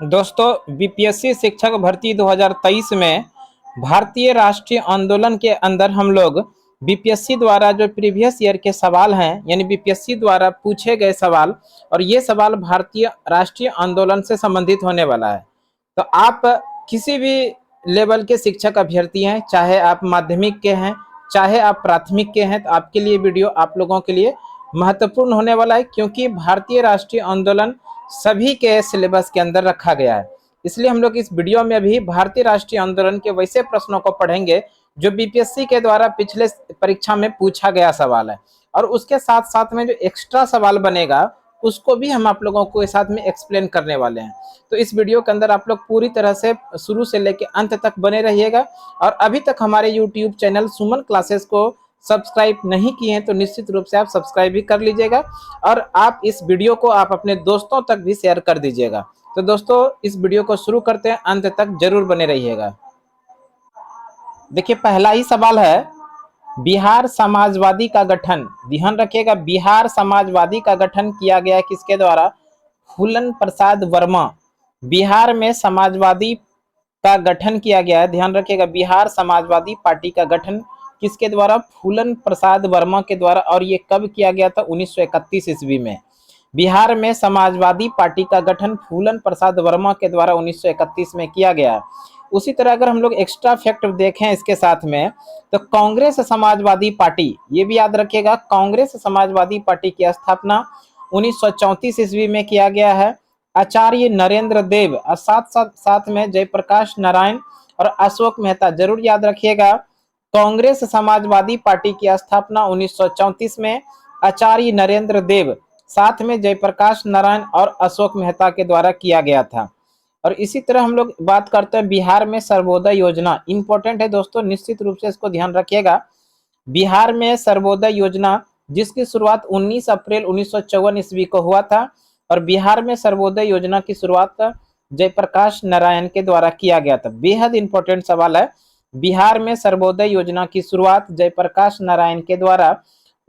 दोस्तों, बीपीएससी शिक्षक भर्ती 2023 में भारतीय राष्ट्रीय आंदोलन के अंदर हम लोग बीपीएससी द्वारा जो प्रीवियस ईयर के सवाल हैं, यानी बीपीएससी द्वारा पूछे गए सवाल, और ये सवाल भारतीय राष्ट्रीय आंदोलन से संबंधित होने वाला है। तो आप किसी भी लेवल के शिक्षक अभ्यर्थी हैं, चाहे आप माध्यमिक के हैं, चाहे आप प्राथमिक के हैं, तो आपके लिए वीडियो आप लोगों के लिए महत्वपूर्ण होने वाला है, क्योंकि भारतीय राष्ट्रीय आंदोलन सभी के सिलेबस के अंदर रखा गया है। इसलिए हम लोग इस वीडियो में अभी भारतीय राष्ट्रीय आंदोलन के वैसे प्रश्नों को पढ़ेंगे जो बीपीएससी के द्वारा पिछले परीक्षा में पूछा गया सवाल है, और उसके साथ साथ में जो एक्स्ट्रा सवाल बनेगा उसको भी हम आप लोगों को साथ में एक्सप्लेन करने वाले हैं। तो इस वीडियो के अंदर आप लोग पूरी तरह से शुरू से लेकर अंत तक बने रहिएगा। और अभी तक हमारे यूट्यूब चैनल सुमन क्लासेस को सब्सक्राइब नहीं किए हैं तो निश्चित रूप से आप सब्सक्राइब भी कर लीजिएगा, और आप इस वीडियो को आप अपने दोस्तों तक भी शेयर कर दीजिएगा। तो दोस्तों, इस वीडियो को शुरू करते हैं, अंत तक जरूर बने रहिएगा। देखिए, पहला ही सवाल है, बिहार समाजवादी का गठन, ध्यान रखिएगा, बिहार समाजवादी का गठन किया गया किसके द्वारा? फूलन प्रसाद वर्मा। बिहार में समाजवादी का गठन किया गया है, ध्यान रखिएगा, बिहार समाजवादी पार्टी का गठन किसके द्वारा? फूलन प्रसाद वर्मा के द्वारा। और ये कब किया गया था? 1931 ईस्वी में बिहार में समाजवादी पार्टी का गठन फूलन प्रसाद वर्मा के द्वारा 1931 में किया गया। उसी तरह अगर हम लोग एक्स्ट्रा फैक्ट देखें इसके साथ में, तो कांग्रेस समाजवादी पार्टी, ये भी याद रखिएगा, कांग्रेस समाजवादी पार्टी की स्थापना 1934 ईस्वी में किया गया है। आचार्य नरेंद्र देव और साथ में जयप्रकाश नारायण और अशोक मेहता, जरूर याद रखिएगा, कांग्रेस समाजवादी पार्टी की स्थापना 1934 में आचार्य नरेंद्र देव, साथ में जयप्रकाश नारायण और अशोक मेहता के द्वारा किया गया था। और इसी तरह हम लोग बात करते हैं बिहार में सर्वोदय योजना, इंपॉर्टेंट है दोस्तों, निश्चित रूप से इसको ध्यान रखिएगा। बिहार में सर्वोदय योजना जिसकी शुरुआत 19 अप्रैल 1954 ईस्वी को हुआ था, और बिहार में सर्वोदय योजना की शुरुआत जयप्रकाश नारायण के द्वारा किया गया था। बेहद इंपॉर्टेंट सवाल है, बिहार में सर्वोदय योजना की शुरुआत जयप्रकाश नारायण के द्वारा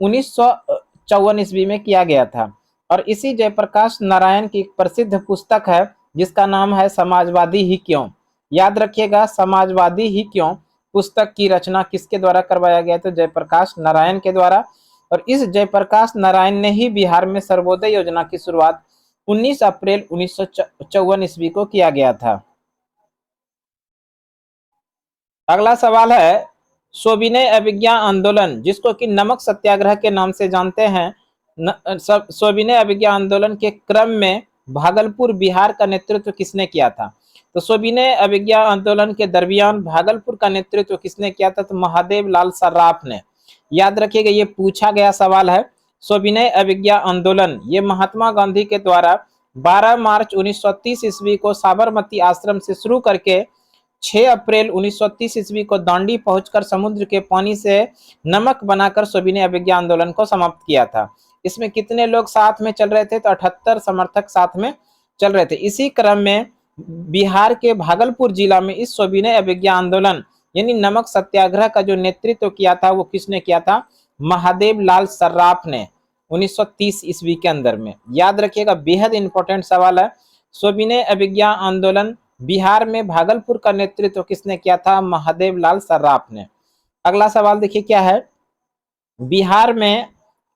1954 ईस्वी में किया गया था। और इसी जयप्रकाश नारायण की एक प्रसिद्ध पुस्तक है जिसका नाम है समाजवादी ही क्यों। याद रखिएगा, समाजवादी ही क्यों पुस्तक की रचना किसके द्वारा करवाया गया? तो जयप्रकाश नारायण के द्वारा। और इस जयप्रकाश नारायण ने ही बिहार में सर्वोदय योजना की शुरुआत 19 अप्रैल 1954 ईस्वी को किया गया था। अगला सवाल है, सविनय अवज्ञा आंदोलन, जिसको कि नमक सत्याग्रह के नाम से जानते हैं, सविनय अवज्ञा आंदोलन के क्रम में भागलपुर बिहार का नेतृत्व किसने किया था? तो सविनय अवज्ञा आंदोलन के दरमियान भागलपुर का नेतृत्व किसने किया था? तो महादेव लाल सर्राफ ने। याद रखिएगा, ये पूछा गया सवाल है। सविनय अवज्ञा आंदोलन ये महात्मा गांधी के द्वारा 12 मार्च 1930 ईस्वी को साबरमती आश्रम से शुरू करके 6 अप्रैल 1930 ईस्वी को दांडी पहुंचकर समुद्र के पानी से नमक बनाकर सविनय अवज्ञा आंदोलन को समाप्त किया था। इसमें कितने लोग साथ में चल रहे थे? तो 78 समर्थक साथ में चल रहे थे। इसी क्रम में बिहार के भागलपुर जिला में इस सविनय अवज्ञा आंदोलन यानी नमक सत्याग्रह का जो नेतृत्व किया था वो किसने किया था? महादेव लाल सर्राफ ने 1930 ईस्वी के अंदर में। याद रखिएगा, बेहद इंपॉर्टेंट सवाल है। सविनय अवज्ञा आंदोलन बिहार में भागलपुर का नेतृत्व किसने किया था? महादेव लाल सर्राफ ने। अगला सवाल देखिए क्या है, बिहार में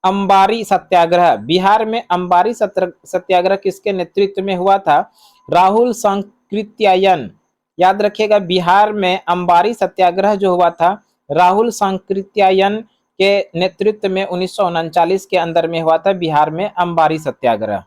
अंबारी सत्याग्रह, बिहार में अंबारी सत्याग्रह किसके नेतृत्व में हुआ था? राहुल सांकृत्यायन। याद रखिएगा, बिहार में अंबारी सत्याग्रह जो हुआ था राहुल सांकृत्यायन के नेतृत्व में 1939 के अंदर में हुआ था बिहार में अंबारी सत्याग्रह।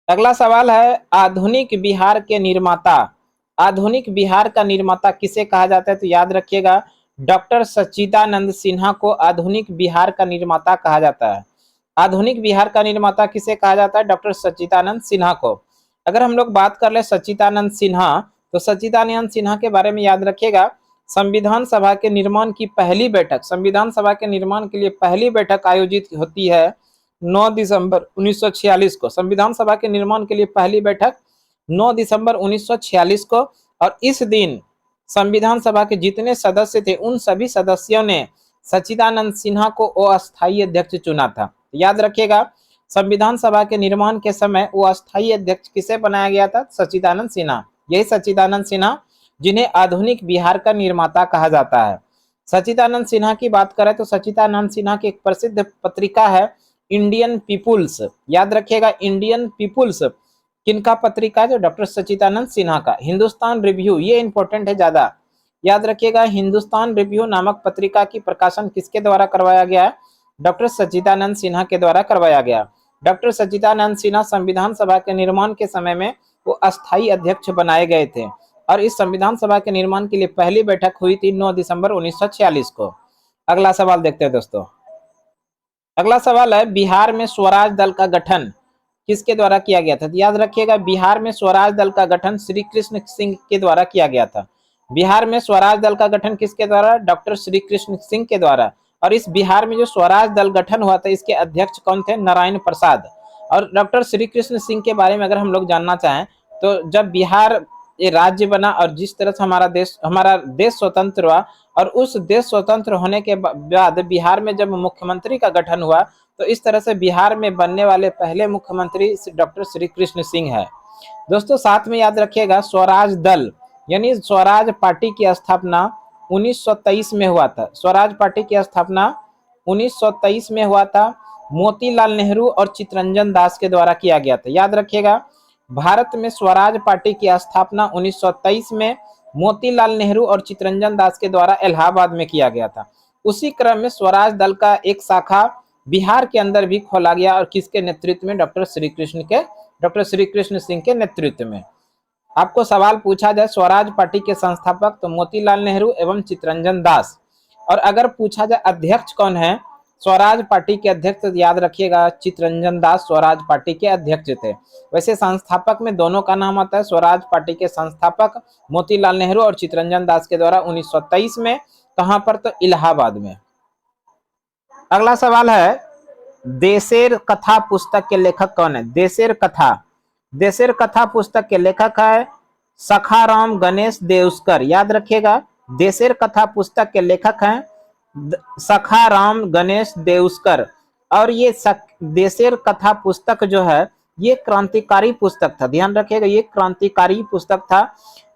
अगला सवाल है, आधुनिक बिहार के निर्माता, आधुनिक बिहार का निर्माता किसे कहा जाता है? तो याद रखिएगा, डॉक्टर सच्चिदानंद सिन्हा को आधुनिक बिहार का निर्माता कहा जाता है। आधुनिक बिहार का निर्माता किसे कहा जाता है? डॉक्टर सच्चिदानंद सिन्हा को। अगर हम लोग बात कर ले सच्चिदानंद सिन्हा, तो सच्चिदानंद सिन्हा के बारे में याद रखिएगा, संविधान सभा के निर्माण की पहली बैठक, संविधान सभा के निर्माण के लिए पहली बैठक आयोजित होती है 9 दिसंबर 1946 को। संविधान सभा के निर्माण के लिए पहली बैठक 9 दिसंबर 1946 को। और इस दिन संविधान सभा के जितने सदस्य थे उन सभी सदस्यों ने सच्चिदानंद सिन्हा को अस्थायी अध्यक्ष चुना था। याद रखिएगा, संविधान सभा के निर्माण के समय वो अस्थायी अध्यक्ष किसे बनाया गया था? सच्चिदानंद सिन्हा। यही सच्चिदानंद सिन्हा जिन्हें आधुनिक बिहार का निर्माता कहा जाता है। सच्चिदानंद सिन्हा की बात करें तो सच्चिदानंद सिन्हा की एक प्रसिद्ध पत्रिका है इंडियन पीपुल्स। याद रखिएगा, इंडियन पीपुल्स किनका पत्रिका है? जो डॉक्टर सच्चिदानंद सिन्हा का। हिंदुस्तान रिव्यू, ये इंपॉर्टेंट है ज्यादा, याद रखिएगा। हिंदुस्तान रिव्यू नामक पत्रिका की प्रकाशन किसके द्वारा करवाया गया? डॉक्टर सच्चिदानंद सिन्हा के द्वारा करवाया गया। डॉक्टर सच्चिदानंद सिन्हा संविधान सभा के निर्माण के समय में वो अस्थायी अध्यक्ष बनाए गए थे और इस संविधान सभा के निर्माण के लिए पहली बैठक हुई थी 9 दिसंबर 1946 को। अगला सवाल देखते हैं दोस्तों। अगला सवाल है बिहार में स्वराज दल का गठन किसके द्वारा किया गया था? याद रखिएगा, बिहार में स्वराज दल का गठन श्री कृष्ण सिंह के द्वारा किया गया था। बिहार में स्वराज दल का गठन किसके द्वारा? डॉक्टर श्री कृष्ण सिंह के द्वारा। और इस बिहार में जो स्वराज दल गठन हुआ था इसके अध्यक्ष कौन थे? नारायण प्रसाद। और डॉक्टर श्री कृष्ण सिंह के बारे में अगर हम लोग जानना चाहें तो जब बिहार ये राज्य बना और जिस तरह से हमारा देश स्वतंत्र हुआ और उस देश स्वतंत्र होने के बाद बिहार में जब मुख्यमंत्री का गठन हुआ तो इस तरह से बिहार में बनने वाले पहले मुख्यमंत्री डॉक्टर श्री कृष्ण सिंह है। दोस्तों साथ में याद रखिएगा स्वराज दल यानी स्वराज पार्टी की स्थापना 1923 में हुआ था। स्वराज पार्टी की स्थापना 1923 में हुआ था। मोतीलाल नेहरू और चित्तरंजन दास के द्वारा किया गया था। याद रखिएगा, भारत में स्वराज पार्टी की स्थापना 1923 में मोतीलाल नेहरू और चित्तरंजन दास के द्वारा इलाहाबाद में किया गया था। उसी क्रम में स्वराज दल का एक शाखा बिहार के अंदर भी खोला गया और किसके नेतृत्व में? डॉक्टर श्री कृष्ण सिंह के नेतृत्व में। आपको सवाल पूछा जाए स्वराज पार्टी के संस्थापक तो मोतीलाल नेहरू एवं चित्तरंजन दास। और अगर पूछा जाए अध्यक्ष कौन है स्वराज पार्टी के अध्यक्ष, तो याद रखिएगा चित्तरंजन दास स्वराज पार्टी के अध्यक्ष थे। वैसे संस्थापक में दोनों का नाम आता है। स्वराज पार्टी के संस्थापक मोतीलाल नेहरू और चित्तरंजन दास के द्वारा 1923 में। कहां पर? तो इलाहाबाद में। अगला सवाल है देशेर कथा पुस्तक के लेखक कौन है? देशेर कथा पुस्तक के लेखक है सखाराम गणेश देउस्कर। याद रखिएगा, देशेर कथा पुस्तक के लेखक हैं सखाराम गणेश देउस्कर। और ये देशेर कथा पुस्तक जो है ये क्रांतिकारी पुस्तक था। ध्यान रखिएगा, ये क्रांतिकारी पुस्तक था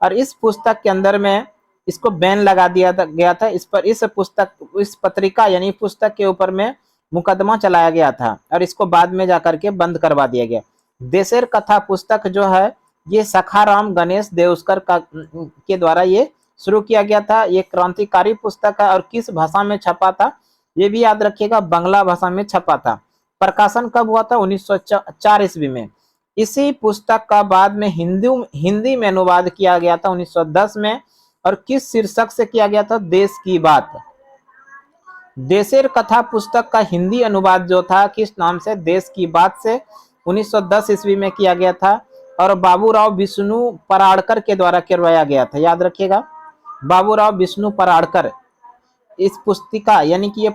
और इस पुस्तक के अंदर में इसको बैन लगा दिया गया था। इस पत्रिका यानी पुस्तक के ऊपर में मुकदमा चलाया गया था और इसको बाद में जाकर के बंद करवा दिया गया। देशेर कथा पुस्तक जो है ये सखाराम गणेश देउस्कर के द्वारा ये शुरू किया गया था। ये क्रांतिकारी पुस्तक है और किस भाषा में छपा था? ये भी याद रखिएगा, बांग्ला भाषा में छपा था। प्रकाशन कब हुआ था? 1904 ईस्वी में। इसी पुस्तक का बाद में हिंदी में अनुवाद किया गया था 1910 में। और किस शीर्षक से किया गया था? देश की बात। देशेर कथा पुस्तक का हिंदी अनुवाद जो था किस नाम से? देश की बात से 1910 ईस्वी में किया गया था और बाबूराव विष्णु पराड़कर के द्वारा करवाया गया था। याद रखिएगा, बाबूराव विष्णु पराड़कर। इस पुस्तिका यानी कि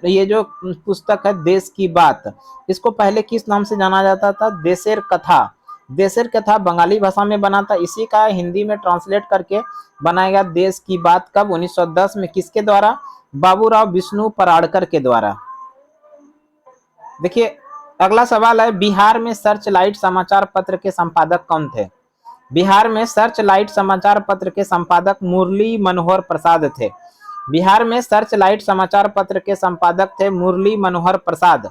ये जो पुस्तक है देश की बात, इसको पहले किस नाम से जाना जाता था? देशेर कथा। देशेर कथा बंगाली भाषा में बना था, इसी का हिंदी में ट्रांसलेट करके बनाया गया देश की बात। कब? 1910 में। किसके द्वारा? बाबूराव विष्णु पराड़कर के द्वारा। देखिए अगला सवाल है बिहार में सर्च लाइट समाचार पत्र के संपादक कौन थे? बिहार में सर्च लाइट समाचार पत्र के संपादक मुरली मनोहर प्रसाद थे। बिहार में सर्च लाइट समाचार पत्र के संपादक थे मुरली मनोहर प्रसाद।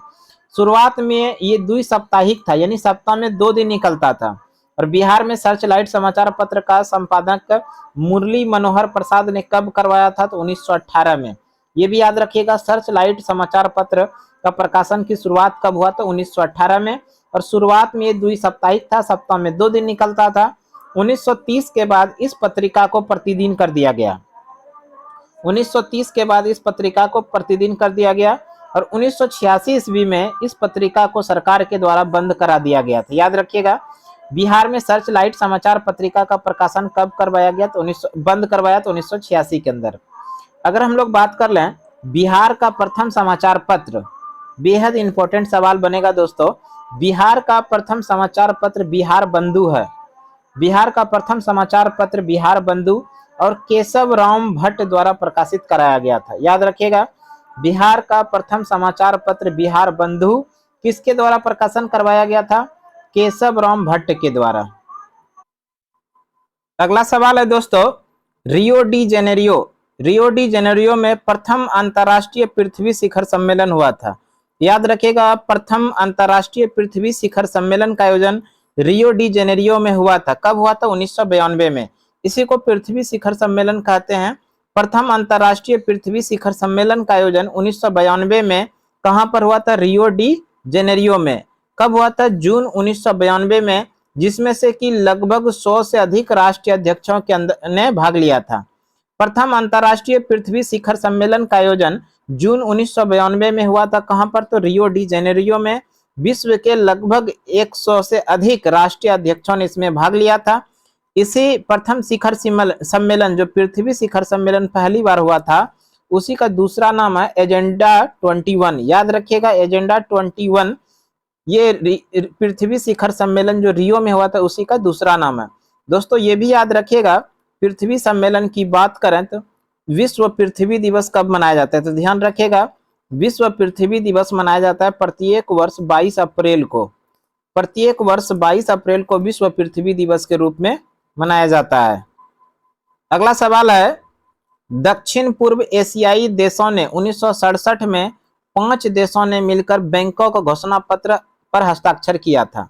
शुरुआत में ये द्विसाप्ताहिक था यानी सप्ताह में 2 दिन निकलता था और बिहार में सर्च लाइट समाचार पत्र का संपादक मुरली मनोहर प्रसाद ने कब करवाया था? तो 1918 में। ये भी याद रखिएगा, सर्च लाइट समाचार पत्र का प्रकाशन की शुरुआत कब हुआ? तो 1918 में। और शुरुआत में ये द्विसाप्ताहिक था, सप्ताह में 2 दिन निकलता था। 1930 के बाद इस पत्रिका को प्रतिदिन कर दिया गया। 1930 के बाद इस पत्रिका को प्रतिदिन कर दिया गया और 1986 ईस्वी में इस पत्रिका को सरकार के द्वारा बंद करा दिया गया था। याद रखिएगा, बिहार में सर्च लाइट समाचार पत्रिका का प्रकाशन कब करवाया गया? तो बंद करवाया तो 1986 के अंदर। अगर हम लोग बात कर लें बिहार का प्रथम समाचार पत्र, बेहद इंपॉर्टेंट सवाल बनेगा दोस्तों। बिहार का प्रथम समाचार पत्र बिहार बंधु है। बिहार का प्रथम समाचार पत्र बिहार बंधु और केशव राम भट्ट द्वारा प्रकाशित कराया गया था। याद रखिएगा, बिहार का प्रथम समाचार पत्र बिहार बंधु किसके द्वारा प्रकाशन करवाया गया था? केशव राम भट्ट के द्वारा। अगला सवाल है दोस्तों, Rio de Janeiro, Rio de Janeiro में प्रथम अंतर्राष्ट्रीय पृथ्वी शिखर सम्मेलन हुआ था। याद रखिएगा, प्रथम अंतर्राष्ट्रीय पृथ्वी शिखर सम्मेलन का आयोजन रियो डी जेनेरियो में हुआ था। कब हुआ था? 1992 में। इसी को पृथ्वी शिखर सम्मेलन कहते हैं। प्रथम अंतर्राष्ट्रीय पृथ्वी शिखर सम्मेलन का आयोजन 1992 में कहां पर हुआ था? रियो डी जेनेरियो में। कब हुआ था? जून 1992 में, जिसमें से कि लगभग 100 से अधिक राष्ट्रीय अध्यक्षों के अंदर ने भाग लिया था। प्रथम अंतर्राष्ट्रीय पृथ्वी शिखर सम्मेलन का आयोजन जून 1992 में हुआ था। कहां पर? तो रियो डी जेनेरियो में। विश्व के लगभग 100 से अधिक राष्ट्रीय अध्यक्षों ने इसमें भाग लिया था। इसी प्रथम शिखर सम्मेलन, जो पृथ्वी शिखर सम्मेलन पहली बार हुआ था, उसी का दूसरा नाम है एजेंडा 21। याद रखिएगा, एजेंडा 21 ये पृथ्वी शिखर सम्मेलन जो रियो में हुआ था उसी का दूसरा नाम है। दोस्तों ये भी याद रखिएगा, पृथ्वी सम्मेलन की बात करें तो विश्व पृथ्वी दिवस कब मनाया जाता है? तो ध्यान रखिएगा, विश्व पृथ्वी दिवस मनाया जाता है प्रत्येक वर्ष 22 अप्रैल को। प्रत्येक वर्ष 22 अप्रैल को विश्व पृथ्वी दिवस के रूप में मनाया जाता है। अगला सवाल है, दक्षिण पूर्व एशियाई देशों ने 1967 में 5 देशों ने मिलकर बैंकॉक घोषणा पत्र पर हस्ताक्षर किया था।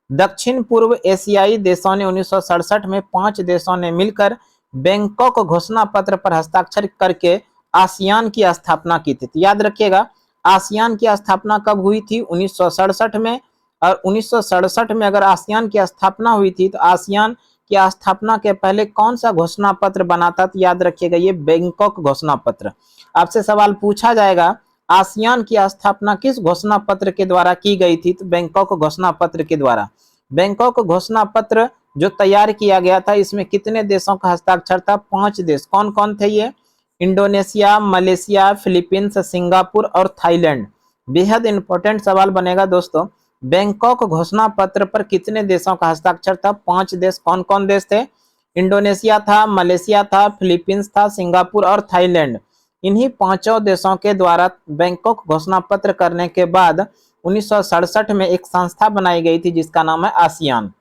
दक्षिण पूर्व एशियाई देशों ने 1967 में 5 देशों ने मिलकर बैंकॉक घोषणा पत्र पर हस्ताक्षर करके आसियान की स्थापना की थी। याद रखिएगा, आसियान की स्थापना कब हुई थी? 1967 में। और 1967 में अगर आसियान की स्थापना हुई थी तो आसियान की स्थापना के पहले कौन सा घोषणा पत्र बना था? तो याद रखिएगा, ये बैंकॉक घोषणा पत्र। आपसे सवाल पूछा जाएगा, आसियान की स्थापना किस घोषणा पत्र के द्वारा की गई थी? तो बैंकॉक घोषणा पत्र के द्वारा। बैंकॉक घोषणा पत्र जो तैयार किया गया था, इसमें कितने देशों का हस्ताक्षर था? 5 देश। कौन कौन थे ये? इंडोनेशिया, मलेशिया, फिलीपींस, सिंगापुर और थाईलैंड। बेहद इंपॉर्टेंट सवाल बनेगा दोस्तों, बैंकॉक घोषणा पत्र पर कितने देशों का हस्ताक्षर था? 5 देश। कौन कौन देश थे? इंडोनेशिया था, मलेशिया था, फिलीपींस था, सिंगापुर और थाईलैंड। इन्हीं 5 देशों के द्वारा बैंकॉक घोषणा पत्र करने के बाद 1967 में एक संस्था बनाई गई थी जिसका नाम है आसियान।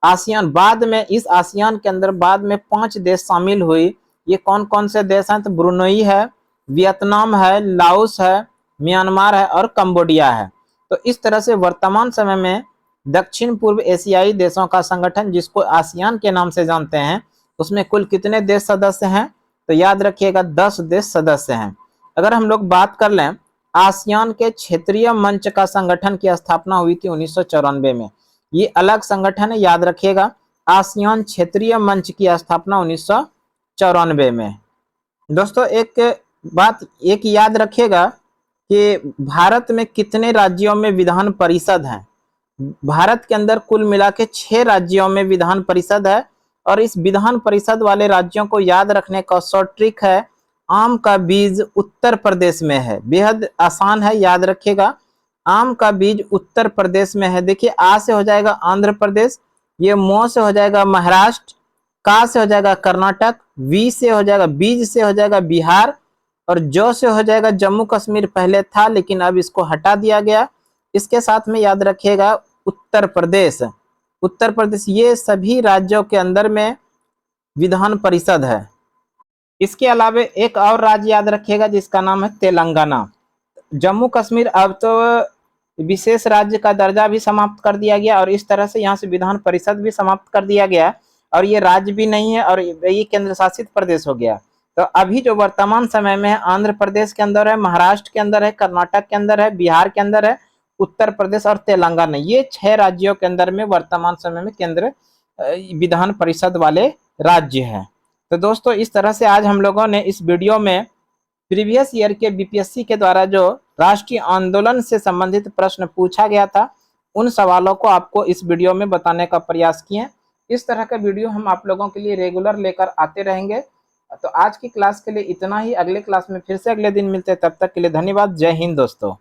आसियान बाद में, इस आसियान के अंदर बाद में 5 देश शामिल हुए। ये कौन कौन से देश हैं? तो ब्रुनई है, वियतनाम है, लाओस है, म्यांमार है और कंबोडिया है। तो इस तरह से वर्तमान समय में दक्षिण पूर्व एशियाई देशों का संगठन, जिसको आसियान के नाम से जानते हैं, उसमें कुल कितने देश सदस्य हैं? तो याद रखिएगा, 10 देश सदस्य हैं। अगर हम लोग बात कर लें, आसियान के क्षेत्रीय मंच का संगठन की स्थापना हुई थी 1994 में। ये अलग संगठन है, याद रखिएगा। आसियान क्षेत्रीय मंच की स्थापना 1994 में। दोस्तों एक बात एक याद रखिएगा कि भारत में कितने राज्यों में विधान परिषद है? भारत के अंदर कुल मिला के 6 राज्यों में विधान परिषद है। और इस विधान परिषद वाले राज्यों को याद रखने का शॉर्ट ट्रिक है, आम का बीज उत्तर प्रदेश में है। बेहद आसान है, याद रखिएगा, आम का बीज उत्तर प्रदेश में है। देखिए, आ से हो जाएगा आंध्र प्रदेश, ये मो से हो जाएगा महाराष्ट्र, का से हो जाएगा कर्नाटक, वी से हो जाएगा, बीज से हो जाएगा बिहार, और जो से हो जाएगा जम्मू कश्मीर। पहले था लेकिन अब इसको हटा दिया गया। इसके साथ में याद रखिएगा उत्तर प्रदेश। उत्तर प्रदेश, ये सभी राज्यों के अंदर में विधान परिषद है। इसके अलावा एक और राज्य याद रखिएगा जिसका नाम है तेलंगाना। जम्मू कश्मीर अब तो विशेष राज्य का दर्जा भी समाप्त कर दिया गया और इस तरह से यहाँ से विधान परिषद भी समाप्त कर दिया गया और ये राज्य भी नहीं है और ये केंद्र शासित प्रदेश हो गया। तो अभी जो वर्तमान समय में है, आंध्र प्रदेश के अंदर है, महाराष्ट्र के अंदर है, कर्नाटक के अंदर है, बिहार के अंदर है, उत्तर प्रदेश और तेलंगाना, ये 6 राज्यों के अंदर में वर्तमान समय में केंद्र विधान परिषद वाले राज्य हैं। तो दोस्तों इस तरह से आज हम लोगों ने इस वीडियो में प्रीवियस ईयर के बीपीएससी के द्वारा जो राष्ट्रीय आंदोलन से संबंधित प्रश्न पूछा गया था, उन सवालों को आपको इस वीडियो में बताने का प्रयास किए। इस तरह का वीडियो हम आप लोगों के लिए रेगुलर लेकर आते रहेंगे। तो आज की क्लास के लिए इतना ही। अगले क्लास में फिर से अगले दिन मिलते हैं, तब तक के लिए धन्यवाद। जय हिंद दोस्तों।